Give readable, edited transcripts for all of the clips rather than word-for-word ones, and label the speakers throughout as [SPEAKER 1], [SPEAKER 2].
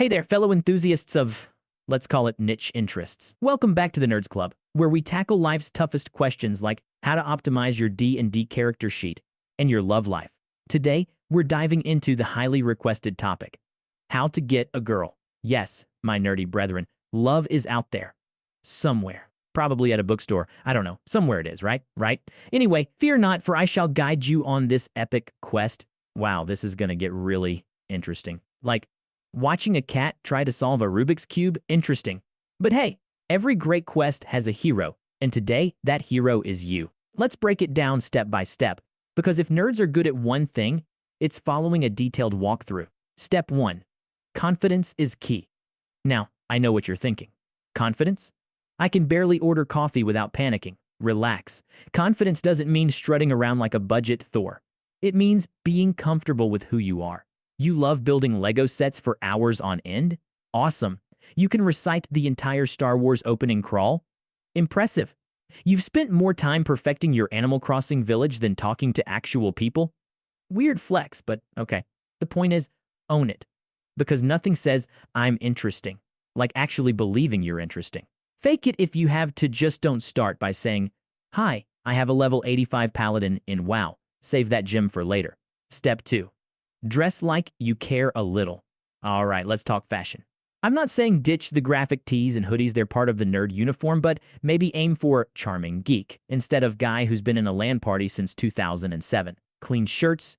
[SPEAKER 1] Hey there, fellow enthusiasts of, let's call it niche interests. Welcome back to the Nerds Club, where we tackle life's toughest questions like how to optimize your D&D character sheet and your love life. Today, we're diving into the highly requested topic, how to get a girl. Yes, my nerdy brethren, love is out there. Somewhere. Probably at a bookstore. I don't know. Somewhere it is, right? Right? Anyway, fear not, for I shall guide you on this epic quest. Wow, this is gonna get really interesting. Like, watching a cat try to solve a Rubik's Cube? Interesting. But hey, every great quest has a hero, and today, that hero is you. Let's break it down step by step, because if nerds are good at one thing, it's following a detailed walkthrough. Step 1. Confidence is key. Now, I know what you're thinking. Confidence? I can barely order coffee without panicking. Relax. Confidence doesn't mean strutting around like a budget Thor. It means being comfortable with who you are. You love building Lego sets for hours on end? Awesome. You can recite the entire Star Wars opening crawl? Impressive. You've spent more time perfecting your Animal Crossing village than talking to actual people? Weird flex, but okay. The point is, own it. Because nothing says, I'm interesting, like actually believing you're interesting. Fake it if you have to, just don't start by saying, hi, I have a level 85 paladin in WoW. Save that gem for later. Step 2. Dress like you care a little. All right, let's talk fashion. I'm not saying ditch the graphic tees and hoodies, they're part of the nerd uniform, but maybe aim for charming geek instead of guy who's been in a LAN party since 2007. Clean shirts,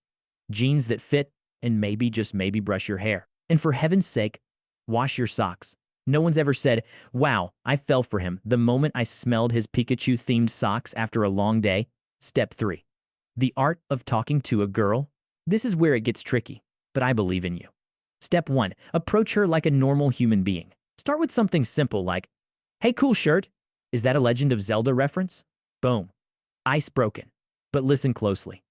[SPEAKER 1] jeans that fit, and maybe, just maybe, brush your hair. And for heaven's sake, wash your socks. No one's ever said, wow, I fell for him the moment I smelled his Pikachu-themed socks after a long day. Step 3. The art of talking to a girl. This is where it gets tricky, but I believe in you. Step 1. Approach her like a normal human being. Start with something simple like, hey, cool shirt. Is that a Legend of Zelda reference? Boom. Ice broken. But listen closely.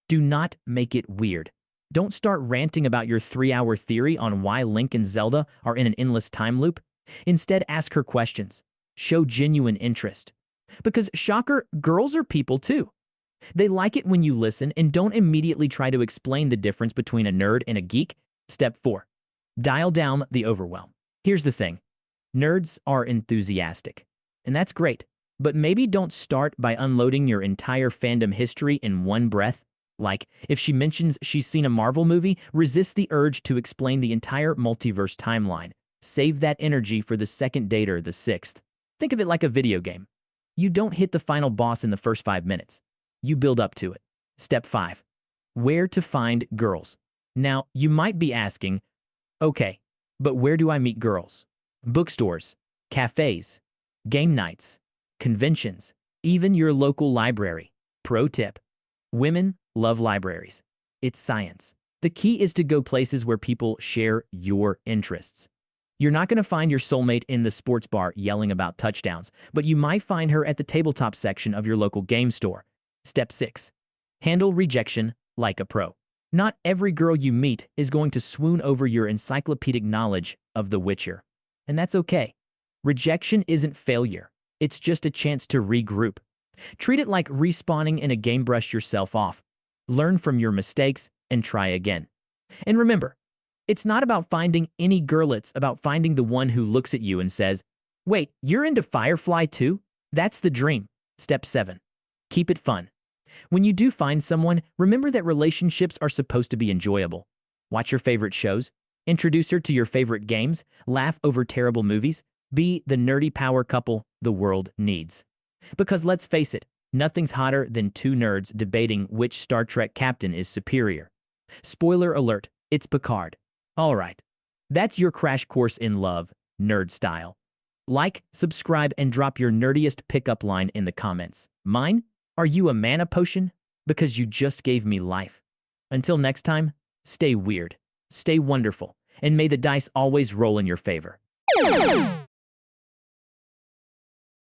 [SPEAKER 1] Do not make it weird. Don't start ranting about your 3-hour theory on why Link and Zelda are in an endless time loop. Instead, ask her questions. Show genuine interest. Because, shocker, girls are people too. They like it when you listen and don't immediately try to explain the difference between a nerd and a geek. Step 4. Dial down the overwhelm. Here's the thing. Nerds are enthusiastic. And that's great. But maybe don't start by unloading your entire fandom history in one breath. Like, if she mentions she's seen a Marvel movie, resist the urge to explain the entire multiverse timeline. Save that energy for the second date or the sixth. Think of it like a video game. You don't hit the final boss in the first 5 minutes. You build up to it. Step 5. Where to find girls. Now, you might be asking, okay, but where do I meet girls? Bookstores, cafes, game nights, conventions, even your local library. Pro tip. Women love libraries. It's science. The key is to go places where people share your interests. You're not going to find your soulmate in the sports bar yelling about touchdowns, but you might find her at the tabletop section of your local game store. Step 6. Handle rejection like a pro. Not every girl you meet is going to swoon over your encyclopedic knowledge of The Witcher. And that's okay. Rejection isn't failure. It's just a chance to regroup. Treat it like respawning in a game. Brush yourself off. Learn from your mistakes and try again. And remember, it's not about finding any girl, it's about finding the one who looks at you and says, wait, you're into Firefly too? That's the dream. Step 7. Keep it fun. When you do find someone, remember that relationships are supposed to be enjoyable. Watch your favorite shows, introduce her to your favorite games, laugh over terrible movies, be the nerdy power couple the world needs. Because let's face it, nothing's hotter than two nerds debating which Star Trek captain is superior. Spoiler alert, it's Picard. All right, that's your crash course in love, nerd style. Like, subscribe, and drop your nerdiest pickup line in the comments. Mine? Are you a mana potion? Because you just gave me life. Until next time, stay weird, stay wonderful, and may the dice always roll in your favor.